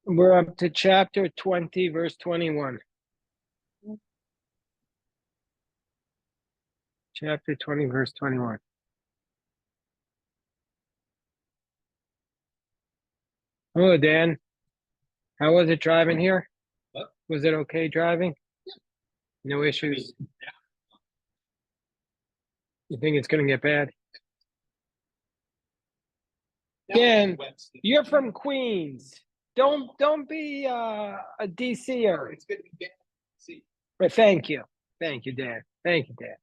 We're up to chapter 20, verse 21. Chapter 20, verse 21. Hello, Dan. How was it driving here? What? Was it okay driving? No issues? You think it's going to get bad? Dan, you're from Queens. Don't be a DCer. It's good to be back. See. But thank you. Thank you, Dan. Thank you, Dan.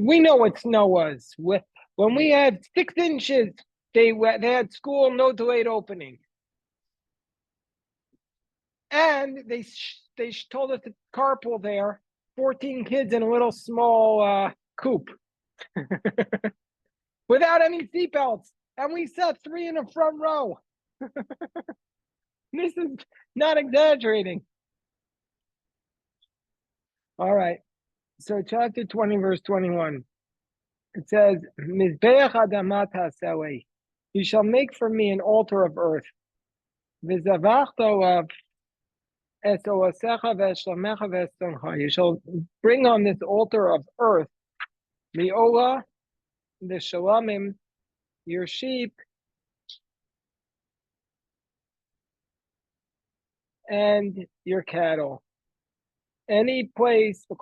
We know what snow was. When we had 6 inches, they had school, no delayed opening. And they told us to carpool there, 14 kids in a little small coupe without any seatbelts. And we sat 3 in the front row. This is not exaggerating. All right. So chapter 20, verse 21. It says, Mizbeach adamat hasewei. You shall make for me an altar of earth. V'zavachto of you shall bring on this altar of earth the ola, the shalamim, your sheep, and your cattle. Any place, I will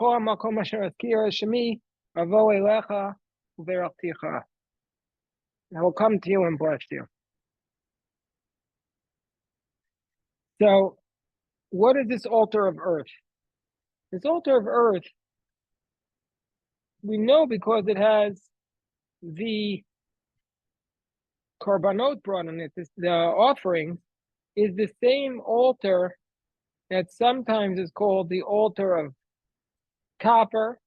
come to you and bless you. So, what is this altar of earth? This altar of earth, we know because it has the korbanot brought in it, the offering, is the same altar that sometimes is called the altar of copper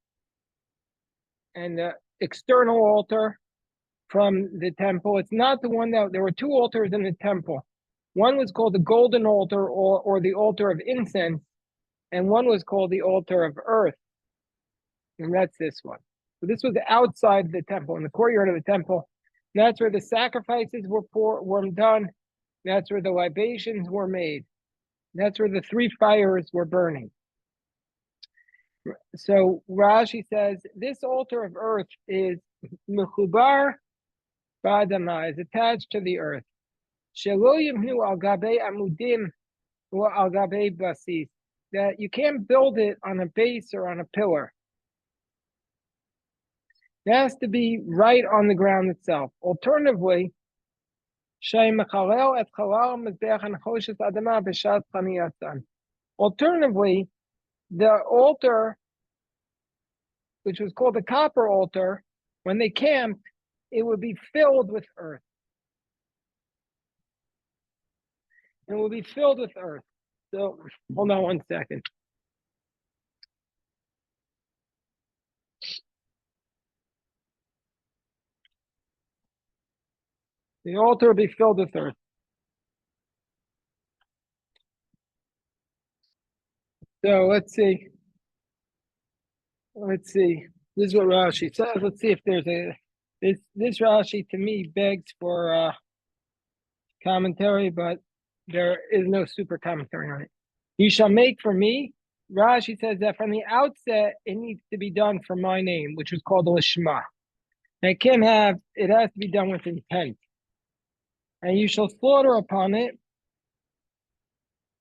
and the external altar from the temple. It's not the one that, there were 2 altars in the temple. One was called the golden altar or the altar of incense, and one was called the altar of earth. And that's this one. So this was outside the temple, in the courtyard of the temple. That's where the sacrifices were done. That's where the libations were made. That's where the 3 fires were burning. So Rashi says this altar of earth is mechubar ba'adama, is attached to the earth. Shelo yimnu al gabei amudim or al gabei basis, that you can't build it on a base or on a pillar. It has to be right on the ground itself. Alternatively, alternatively, the altar, which was called the copper altar, when they camped, it would be filled with earth. It will be filled with earth. So, hold on one second. The altar will be filled with earth. So let's see. Let's see. This is what Rashi says. Let's see if there's this Rashi to me begs for commentary, but there is no super commentary on it. You shall make for me. Rashi says that from the outset it needs to be done for my name, which was called the Lishma. It has to be done with intent. And you shall slaughter upon it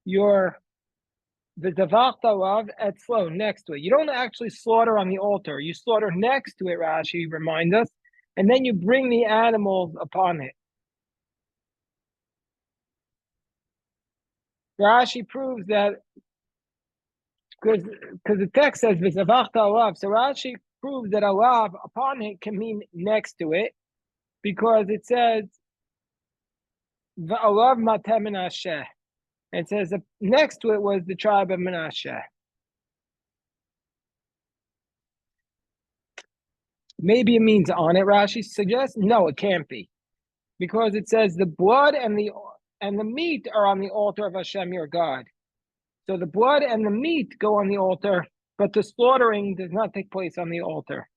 your v'davachta at slow next to it. You don't actually slaughter on the altar. You slaughter next to it, Rashi reminds us, and then you bring the animals upon it. Rashi proves that because the text says v'davachta alav, so Rashi proves that alav upon it can mean next to it, because it says v'alav matem menashe. It says that next to it was the tribe of Menashe. Maybe it means on it, Rashi suggests. No, it can't be. Because it says the blood and the meat are on the altar of Hashem your God. So the blood and the meat go on the altar, but the slaughtering does not take place on the altar.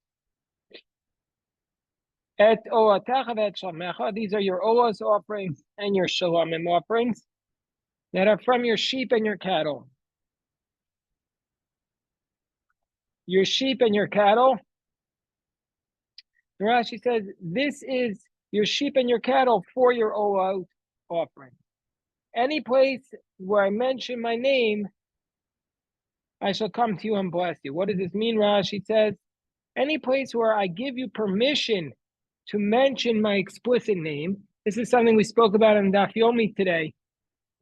These are your olas offerings and your shalamim offerings. that are from your sheep and your cattle. Your sheep and your cattle. Rashi says, this is your sheep and your cattle for your olot offering. Any place where I mention my name, I shall come to you and bless you. What does this mean, Rashi says? Any place where I give you permission to mention my explicit name. This is something we spoke about in Daf Yomi today.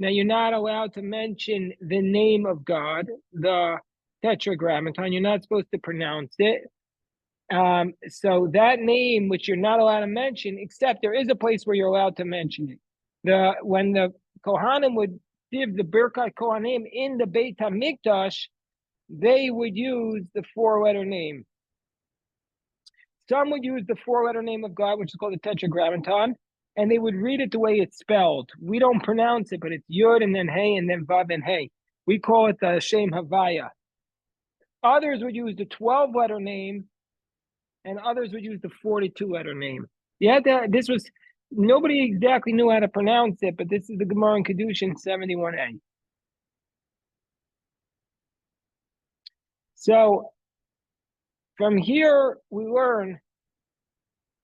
Now, you're not allowed to mention the name of God, the Tetragrammaton. You're not supposed to pronounce it. So that name, which you're not allowed to mention, except there is a place where you're allowed to mention it. When the Kohanim would give the Birkat Kohanim in the Beit HaMikdash, they would use the four-letter name. Some would use the four-letter name of God, which is called the Tetragrammaton, and they would read it the way it's spelled. We don't pronounce it, but it's Yud and then Hey and then Vav and Hey. We call it the Shem Havaya. Others would use the 12-letter name, and others would use the 42-letter name. Nobody exactly knew how to pronounce it, but this is the Gemara in Kedushin 71a. So from here, we learn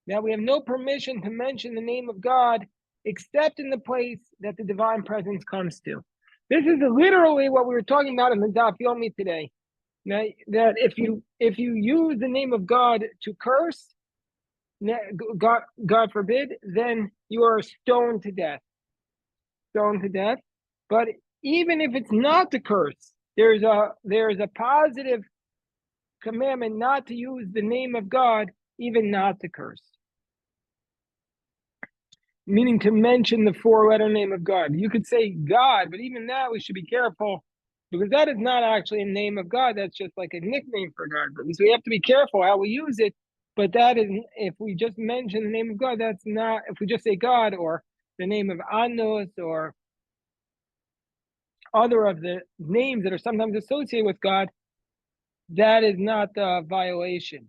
that we have no permission to mention the name of God except in the place that the divine presence comes to. This is literally what we were talking about in the Daf Yomi today. That if you use the name of God to curse, God forbid, then you are stoned to death. Stoned to death. But even if it's not to curse, there's a positive commandment not to use the name of God, even not to curse. Meaning to mention the four-letter name of God. You could say God, but even that we should be careful, because that is not actually a name of God. That's just like a nickname for God. So we have to be careful how we use it. But that is, if we just mention the name of God, that's not, if we just say God or the name of Anos or other of the names that are sometimes associated with God, that is not a violation.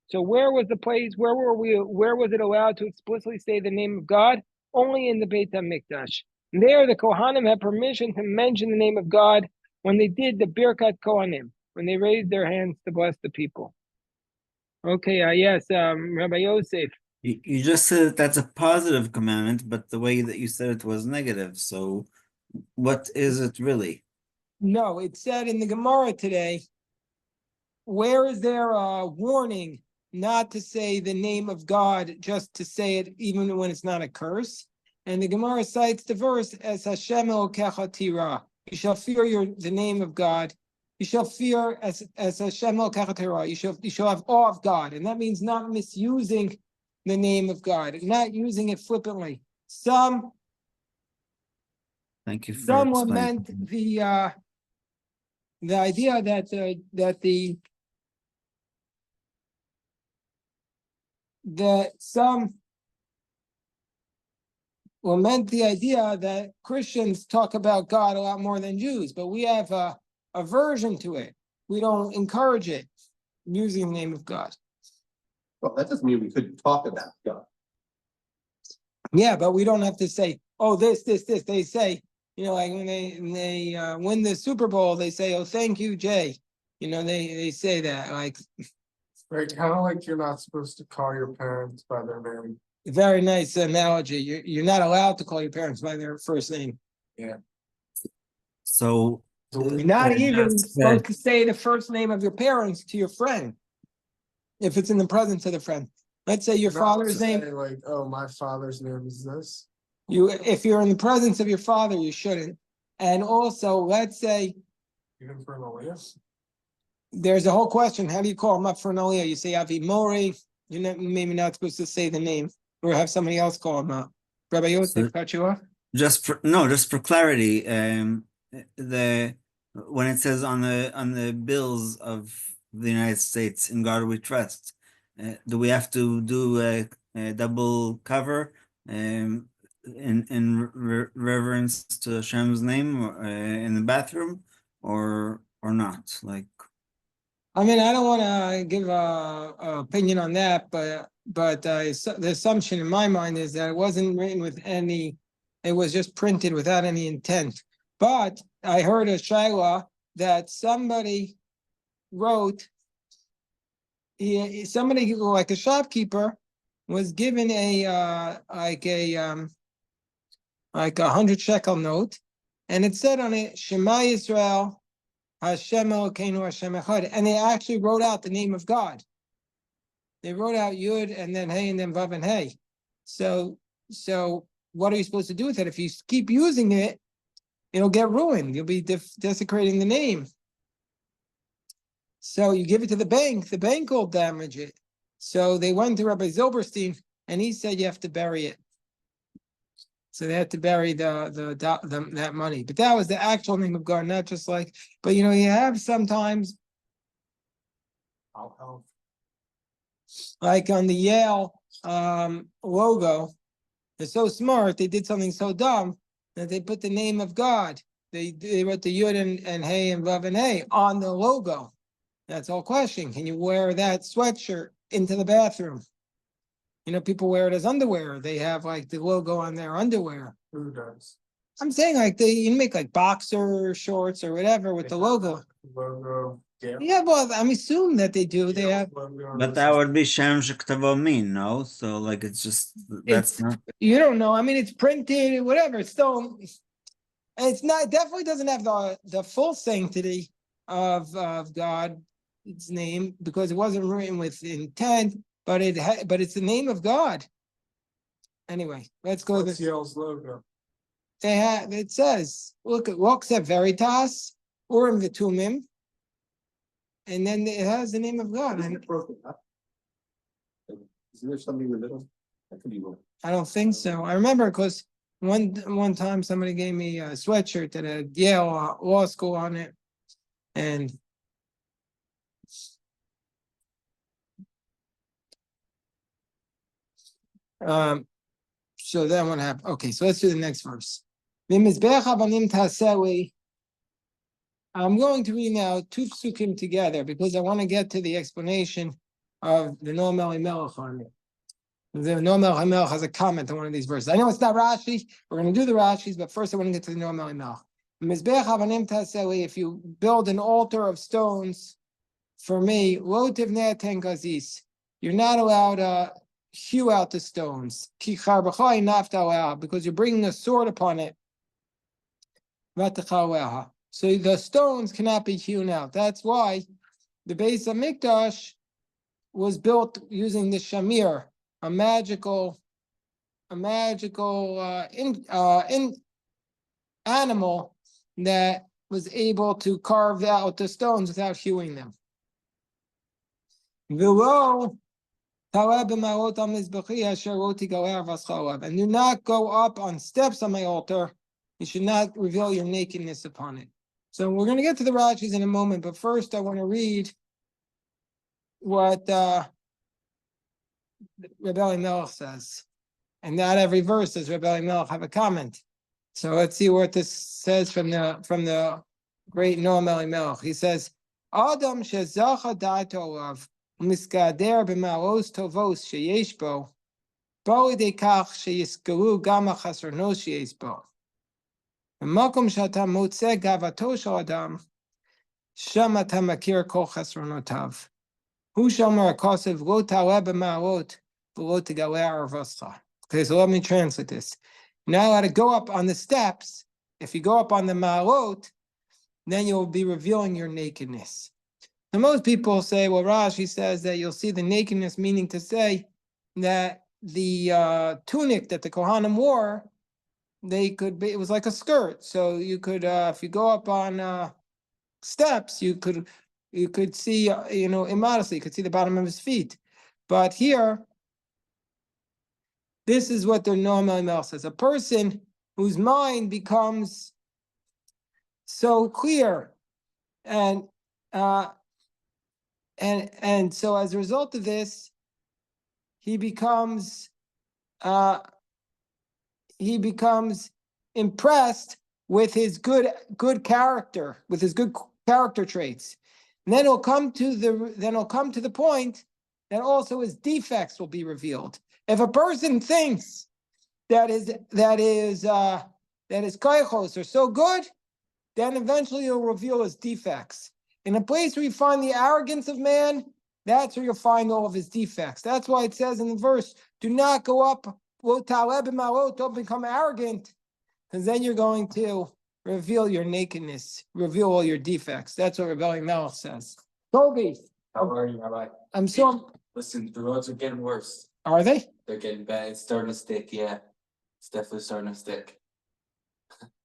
So where was the place, where was it allowed to explicitly say the name of God? Only in the Beit HaMikdash. There, the Kohanim had permission to mention the name of God when they did the Birkat Kohanim, when they raised their hands to bless the people. Okay, yes, Rabbi Yosef. You just said that that's a positive commandment, but the way that you said it was negative. So what is it really? No, it said in the Gemara today, where is there a warning not to say the name of God, just to say it even when it's not a curse? And the Gemara cites the verse as Hashem Elokecha Tira. You shall fear the name of God. You shall fear as Hashem Elokecha Tira. You shall have awe of God, and that means not misusing the name of God, not using it flippantly. Thank you for someone meant the idea meant the idea that Christians talk about God a lot more than Jews, but we have a aversion to it. We don't encourage it, using the name of God. Well, that doesn't mean we couldn't talk about God. Yeah, but we don't have to say, oh, this. They say, like when they win the Super Bowl, they say, oh, thank you, Jay. They say that, like. Right, kind of like you're not supposed to call your parents by their name. Very nice analogy. You're not allowed to call your parents by their first name. Yeah. So you're not even supposed to say the first name of your parents to your friend if it's in the presence of the friend. Let's say your father's name. Like, oh, my father's name is this. If you're in the presence of your father, you shouldn't. And also, let's say. Even for an alias? There's a whole question. How do you call him up for an aliyah? You say Avi Mori. You're maybe not supposed to say the name, or have somebody else call him up. Rabbi Yosef, cut you off? Just for clarity, when it says on the bills of the United States, "In God We Trust," do we have to do a double cover in reverence to Hashem's name in the bathroom, or not? Like. I mean, I don't want to give a opinion on that, but the assumption in my mind is that it wasn't written with it was just printed without any intent But I heard a shaila that somebody wrote, somebody like a shopkeeper was given like a 100 shekel note, and it said on it Shema Yisrael Hashem Elokeinu Hashem Echad, and they actually wrote out the name of God. They wrote out Yud and then Hey and then Vav and Hey. So what are you supposed to do with it? If you keep using it, it'll get ruined. You'll be desecrating the name. So you give it to the bank will damage it. So they went to Rabbi Zilberstein, and he said you have to bury it. So they had to bury that money. But that was the actual name of God, not just like, but you have sometimes, like on the Yale logo, they're so smart, they did something so dumb that they put the name of God. They wrote the Yud and Hey and Vav and Hey on the logo. That's all question. Can you wear that sweatshirt into the bathroom? People wear it as underwear. They have like the logo on their underwear. Who does? I'm saying like you make like boxer shorts or whatever with the logo. Logo. Yeah, well, I'm assuming that they do. They have. But that would be Shem Shektavo Min, no? So like it's just that's not. You don't know. I mean, it's printed, whatever. It's still. It's not. It definitely doesn't have the full sanctity of God's name, because it wasn't written with intent. But it's the name of God. Anyway, let's go. What's Yale's logo? It says, look at Roxa Veritas, Urim Vitumim, and then it has the name of God. Isn't it broken up? Isn't there something in the middle? That could be wrong. I don't think so. I remember because one time somebody gave me a sweatshirt that had Yale Law School on it, and so that one happened. Okay, so let's do the next verse. I'm going to read now 2 psukim together because I want to get to the explanation of the Noam Elimelech on it. The Noam Elimelech has a comment on one of these verses. I know it's not Rashi. We're going to do the Rashis, but first I want to get to the Noam Elimelech. If you build an altar of stones for me, you're not allowed to hew out the stones, because you're bringing a sword upon it. So the stones cannot be hewn out. That's why the Beis Hamikdash was built using the shamir, a magical animal that was able to carve out the stones without hewing them. And do not go up on steps on my altar. You should not reveal your nakedness upon it. So we're going to get to the Rashis in a moment, but first I want to read what Rebbe Elimelech says. And not every verse does Rebbe Elimelech have a comment. So let's see what this says from the great Noam Elimelech. He says, Adam shezacha da'ato olav u'miskader b'ma'alos tovos sheyesh bo, bo lidei kach sheyiskaru gam ha'chasronos sheyesh bo. V'makom she'ata motzeh gavato shel adam, sham ata makir kol chasronotav. Hu shomer ha'kosev lo ta'aleh b'ma'alot v'lo tegaleh arvoscha. Okay, so let me translate this. You're not allowed to go up on the steps. If you go up on the ma'alot, then you'll be revealing your nakedness. And most people say, well, Rashi says that you'll see the nakedness, meaning to say that the tunic that the Kohanim wore, it was like a skirt. So you could, if you go up on steps, you could see, immodestly, you could see the bottom of his feet. But here, this is what the Noam Elimelech says. A person whose mind becomes so clear, and so as a result of this, he becomes impressed with his good character, with his good character traits, and then he'll come to the point that also his defects will be revealed. If a person thinks that his koichos are so good, then eventually it'll reveal his defects. In a place where you find the arrogance of man, that's where you'll find all of his defects. That's why it says in the verse, do not go up, don't become arrogant, because then you're going to reveal your nakedness, reveal all your defects. That's what Rebellion Melech says. Toby. How are you, Rabbi? I'm so. Listen, the roads are getting worse. Are they? They're getting bad. It's starting to stick. Yeah, it's definitely starting to stick.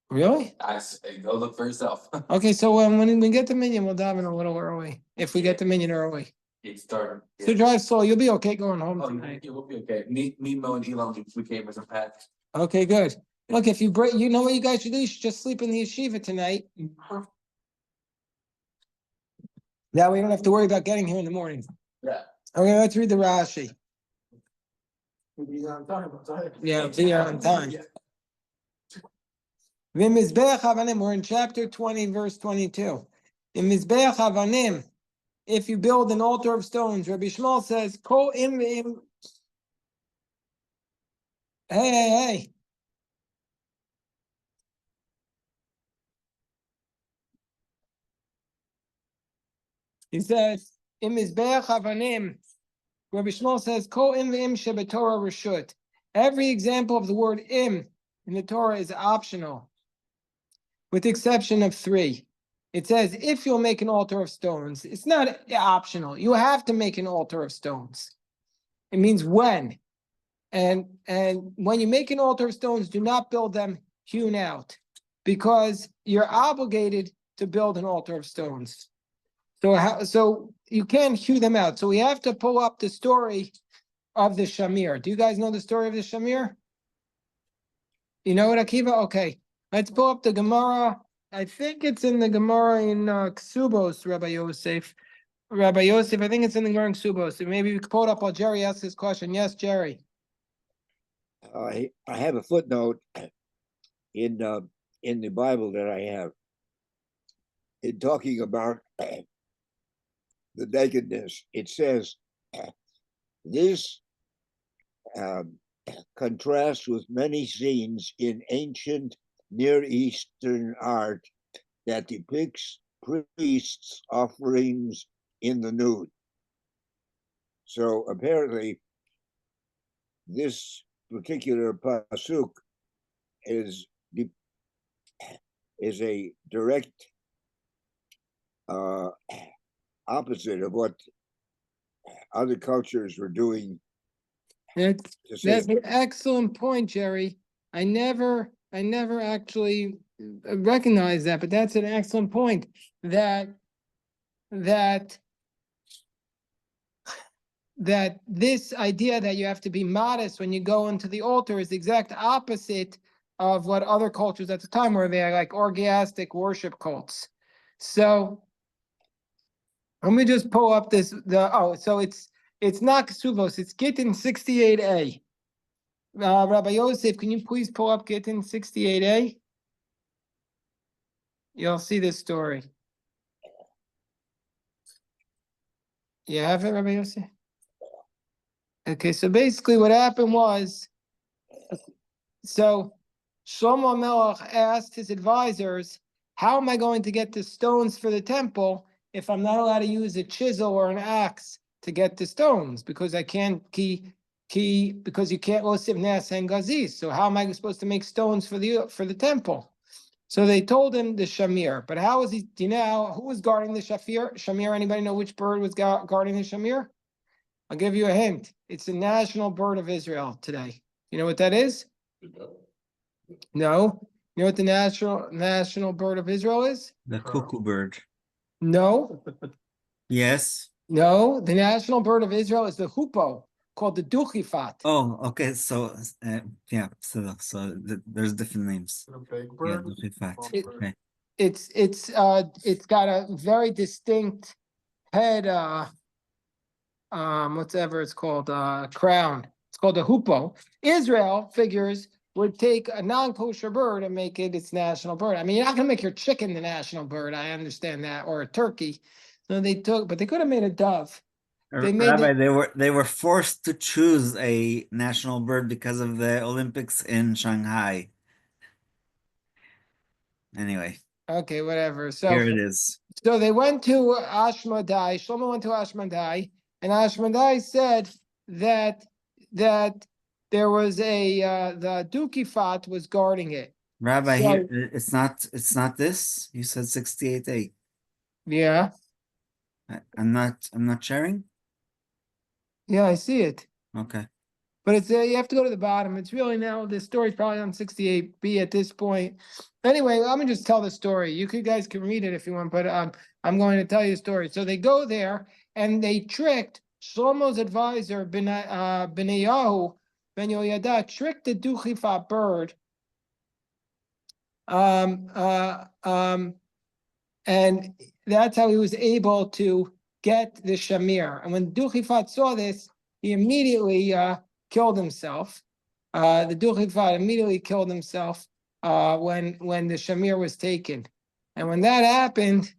Really? Go look for yourself. Okay, so when we get the minion, we'll dive in a little early. If we get the minion early. It's starting. So drive slow. You'll be okay going home Oh, tonight. it will be okay. Me, Mo, and Elon, we came as a pack. Okay, good. Look, if you break, you know what you guys should do? You should just sleep in the yeshiva tonight. That way you don't have to worry about getting here in the morning. Yeah. Okay, let's read the Rashi. He's on time, Yeah, be here on time. V'mizbeach havanim, we're in chapter 20, verse 22. In Mizbeach havanim, if you build an altar of stones, Rabbi Shmuel says, Kol im v'im. Hey. He says, in Mizbeach havanim, Rabbi Shmuel says, Kol im v'im shebetorah reshut. Every example of the word im in the Torah is optional, with the exception of 3. It says, if you'll make an altar of stones, it's not optional. You have to make an altar of stones. It means when. And when you make an altar of stones, do not build them hewn out, because you're obligated to build an altar of stones. So you can't hew them out. So we have to pull up the story of the Shamir. Do you guys know the story of the Shamir? You know it, Akiva? Okay. Let's pull up the Gemara. I think it's in the Gemara in Ksubos, Rabbi Yosef. Rabbi Yosef, I think it's in the Gemara in Ksubos. Maybe we could pull it up while Jerry asks his question. Yes, Jerry. I have a footnote in the Bible that I have in talking about the nakedness. It says this contrasts with many scenes in ancient Near Eastern art that depicts priests' offerings in the nude. So apparently, this particular pasuk is a direct opposite of what other cultures were doing. That's an excellent point, Jerry. I never actually recognized that, but that's an excellent point. That this idea that you have to be modest when you go into the altar is the exact opposite of what other cultures at the time were. They are like orgiastic worship cults. So let me just pull up this. So it's not Kesuvos, it's Gittin 68a. Rabbi Yosef, can you please pull up Gittin 68a? You'll see this story. You have it, Rabbi Yosef? Okay, so basically what happened was, so Shlomo Melech asked his advisors, how am I going to get the stones for the temple if I'm not allowed to use a chisel or an axe to get the stones? Because I can't because you can't osif nas and gazis. So how am I supposed to make stones for the temple? So they told him the shamir. But how was he? Do you know who was guarding the shamir? Anybody know which bird was guarding the shamir? I'll give you a hint. It's the national bird of Israel today. You know what that is? No. You know what the national bird of Israel is? The cuckoo bird. No. Yes. No. The national bird of Israel is the hoopoe, called the duchifat. Oh, okay. So, yeah. So there's different names. A big Yeah, bird. duchifat. Okay. It's got a very distinct head, whatever it's called, crown. It's called a hoopoe. Israel figures would take a non-kosher bird and make it its national bird. I mean, you're not gonna make your chicken the national bird, I understand that, or a turkey. So but they could have made a dove. They made Rabbi, it, they were forced to choose a national bird because of the Olympics in Shanghai. Anyway. Okay, whatever. So Here it is. So they went to Ashmedai. Shlomo went to Ashmedai, and Ashmedai said that there was a the Dukifat was guarding it. Rabbi, So- here it's not this. You said 68A. Yeah, I'm not sharing. yeah, I see it. Okay. But it's you have to go to the bottom. It's really now the story's probably on 68B at this point. Anyway, I'm gonna just tell the story. You guys can read it if you want, but I'm going to tell you the story. So they go there and they tricked Shlomo's advisor Benayahu Ben Yoyada tricked the Duchifa bird. And that's how he was able to get the shamir. And when Duchifat saw this, he immediately killed himself. The Duchifat immediately killed himself when the shamir was taken. And when that happened,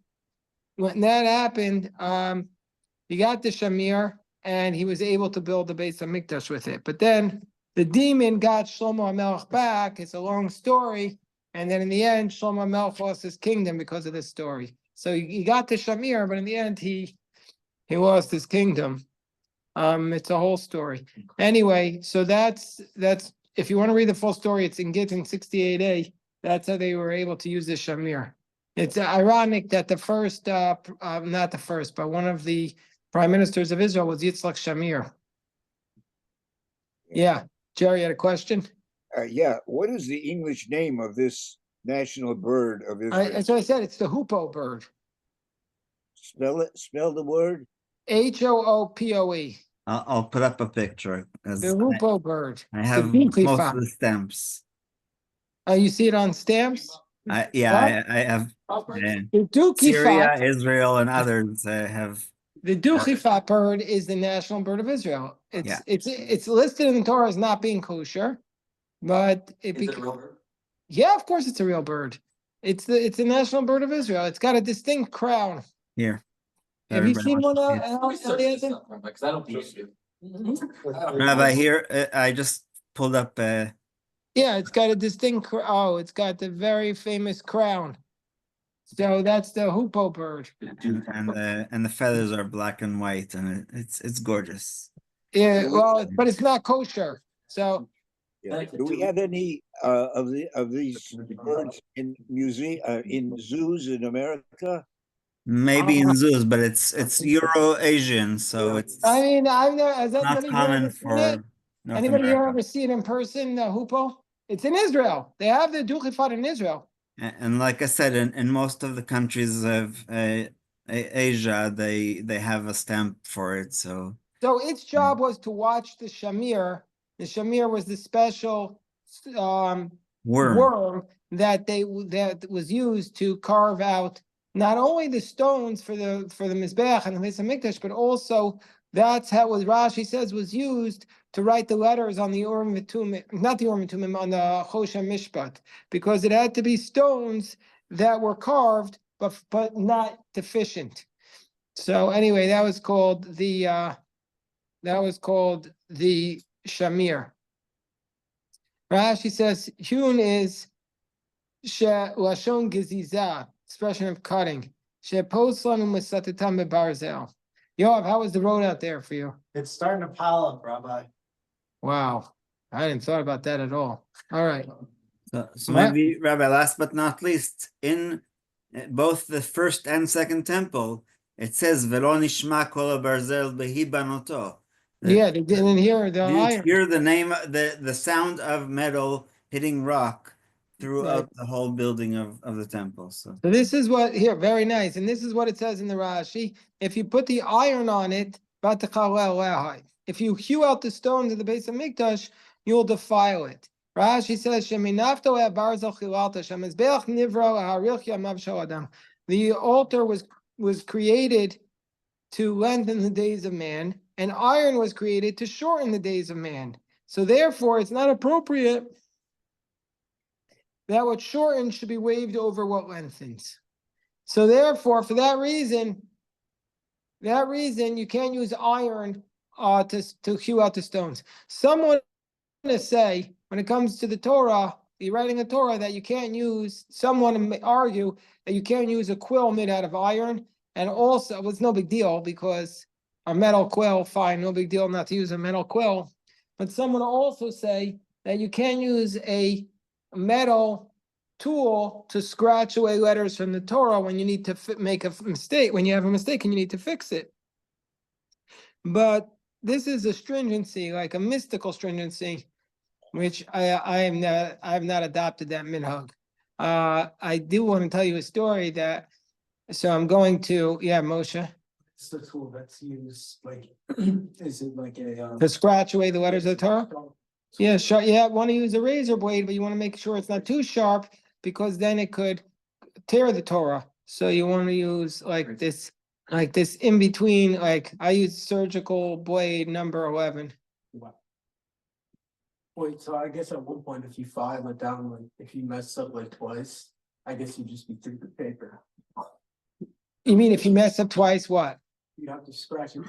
he got the shamir and he was able to build the Beis Hamikdash with it. But then the demon got Shlomo HaMelech back. It's a long story. And then in the end, Shlomo HaMelech lost his kingdom because of this story. So he got the shamir, but in the end, he lost his kingdom. It's a whole story. Anyway, so that's if you want to read the full story, it's in Gittin 68A. That's how they were able to use the shamir. It's ironic that the first, not the first, but one of the prime ministers of Israel was Yitzhak Shamir. Yeah, Jerry had a question. Yeah, what is the English name of this national bird of Israel? That's what I said. It's the hoopoe bird. Spell the word. Hoopoe. I'll put up a picture because The hoopoe bird. I have The most Dukifat. of the stamps. You see it on stamps? I have The Syria, Dukifat. Israel, and others have. The Dukifat bird is the national bird of Israel. Yeah. It's listed in the Torah as not being kosher, but Is it a real bird? yeah, of course it's a real bird. It's the national bird of Israel. It's got a distinct crown. Here. Have you Everybody seen one wants to see it. Let me search this Eliezer? up, Rabbi, because I don't believe you. Rabbi, here I just pulled up. Yeah, it's got a distinct. It's got the very famous crown. So that's the hoopoe bird. And the feathers are black and white, and it's gorgeous. Yeah, well, but it's not kosher. So Yeah. Do we have any of these birds in in zoos in America? Maybe in zoos, but it's Euro-Asian, so it's I mean, I've never. Has not anybody here common ever seen it? for North Anybody here America. ever see it in person? The hoopoe? It's in Israel. They have the Dukifat in Israel. And like I said, in most of the countries of Asia, they have a stamp for it. So So its job was to watch the shamir. The shamir was the special worm that was used to carve out not only the stones for the mizbeach and the Beis Hamikdash, but also that's how what Rashi says was used to write the letters on the Urim V'Tumim, not the Urim V'Tumim, on the Choshen Mishpat, because it had to be stones that were carved, but not deficient. So anyway, that was called the shamir. Rashi says Hun is she lashon geziza, expression of cutting. She poslan u'mesatetam bebarzel. Yoav, how was the road out there for you? It's starting to pile up, Rabbi. Wow, I hadn't thought about that at all. All right. so maybe, Rabbi, last but not least, in both the first and second temple, it says "Velo nishma kol barzel behi banoto." Yeah, they didn't hear the You iron. hear the name, the sound of metal hitting rock throughout the whole building of the temple. So So this is what here, very nice, and this is what it says in the Rashi. If you put the iron on it, if you hew out the stones of the Beis Hamikdash, you'll defile it. Rashi says, the altar was created to lengthen the days of man, and iron was created to shorten the days of man. So therefore, it's not appropriate that what shortens should be waived over what lengthens. So therefore, for that reason, you can't use iron to hew out the stones. Someone to say, when it comes to the Torah, you're writing a Torah that you can't use, someone may argue that you can't use a quill made out of iron. And also, well, it's no big deal because a metal quill, fine, no big deal not to use a metal quill. But someone will also say that you can't use a metal tool to scratch away letters from the Torah when you need to make a mistake, when you have a mistake and you need to fix it. But this is a stringency, like a mystical stringency, which I have not adopted that minhag. I do want to tell you a story that, so I'm going to, yeah, Moshe, It's the tool that's used, like, is it like a? to scratch away the letters of the Torah. Yeah, sure. Yeah, want to use a razor blade, but you want to make sure it's not too sharp because then it could tear the Torah. So you want to use like this in between. Like I use surgical blade number 11. Wait, so I guess at one point, if you file it down, like, if you mess up like twice, I guess you just be through the paper. You mean if you mess up twice, what? You have to scratch it.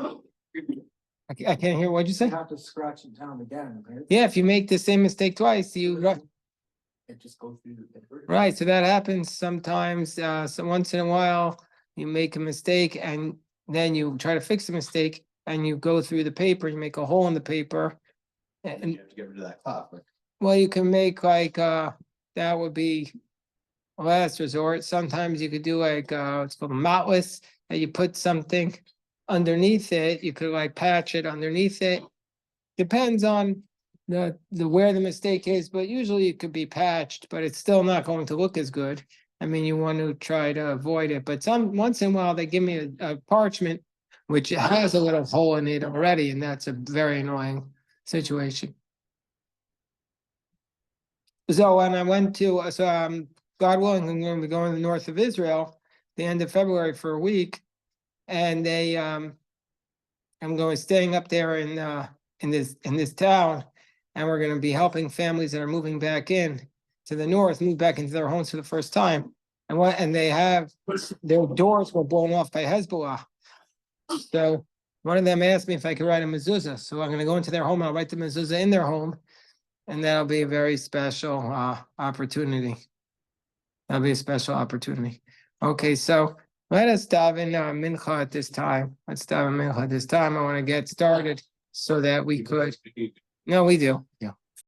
I can't hear. What'd you You say? have to scratch it down again, right? Yeah, if you make the same mistake twice, It just goes through the paper. right. So that happens sometimes. So once in a while, you make a mistake and then you try to fix the mistake and you go through the paper. You make a hole in the paper. And You have to get rid of that cloth, like. well, you can make like that would be a last resort. Sometimes you could do like it's called a motless, that you put something underneath it. You could like patch it underneath it. Depends on the where the mistake is, but usually it could be patched, but it's still not going to look as good. I mean, you want to try to avoid it, but once in a while they give me a parchment which has a little hole in it already, and that's a very annoying situation. So when I went to, God willing, I'm going to be going to the north of Israel the end of February for a week. And I'm going staying up there in this town. And we're going to be helping families that are moving back in to the north, move back into their homes for the first time. And they have, their doors were blown off by Hezbollah. So one of them asked me if I could write a mezuzah. So I'm going to go into their home. I'll write the mezuzah in their home. And that'll be a very special opportunity. That'll be a special opportunity. Okay, so let us dive in mincha at this time. Let's dive in mincha at this time. I want to get started so that we could. No, we do. Yeah.